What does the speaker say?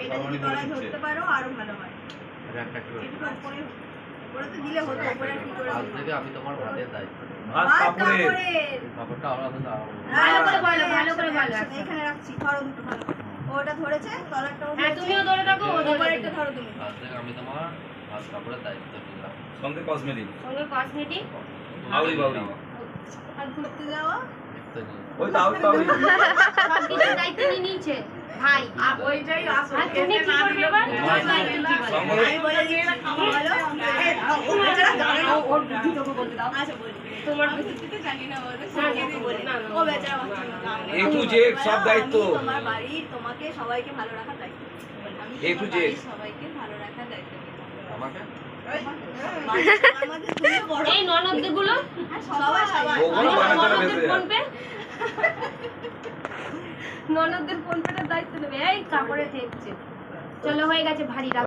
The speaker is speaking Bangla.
এটা যদি তলায় ধরতে পারো আরো ভালো হয়। ওরা তো দিলে হতো, ওপরে কি করে আজ থেকে আমি তোমার ভাতের দায়িত্ব নেব। ভাত কাপড়ের কাপড়টা আলাদা দাও। ভালো করে বলো। এখানে রাখছি, ধরো দুটো ভালো করে। ওটা ধরেছে, তলারটা হ্যাঁ তুমিও ধরে থাকো, ও ধরে ওপরেরটা ধরো তুমি। আজ থেকে আমি তোমার ভাত কাপড়ের দায়িত্ব নিলাম। সঙ্গে কসমেটিক সঙ্গে কসমেটিক আউরি বাউরি আর ঘুরতে যাওয়া দায়িত্ব নিয়ে। ওই তো আউরি বাউরি সব কিছুর দায়িত্ব নিয়ে নিয়েছে ভাই। ওইটাই আসল। আর তুমি কি করবে এবার? তোমার দায়িত্ব কি বলো? সঙ্গে আমি বলে দিই এটা খাওয়া ভালো। ও বেচারা জানে না, ওর বুদ্ধি তোকে বলতে দাও। আচ্ছা বলি। তোমার আমি বুদ্ধিতে জানি না, বলবে না, সঙ্গে না, বলি। না, না, ও বেচারা বাচ্চা না। A to Z সব দায়িত্ব। আমি তোমার বাড়ির তোমাকে সবাইকে ভালো রাখার দায়িত্ব। আমি A to তোমার Z বাড়ির সবাইকে ভালো রাখার দায়িত্ব নিই। আমাকে আমাদের তুমি বড়। এই ননদদের গুলো সবাই সবাই। ওগুলো বানাতে হবে ননদদের বেশি। ফোন পে ননদদের ফোন পেটার দায়িত্ব নেবে। এই কাপড়ে ঠেকছে। চলো হয়ে গেছে ভারী।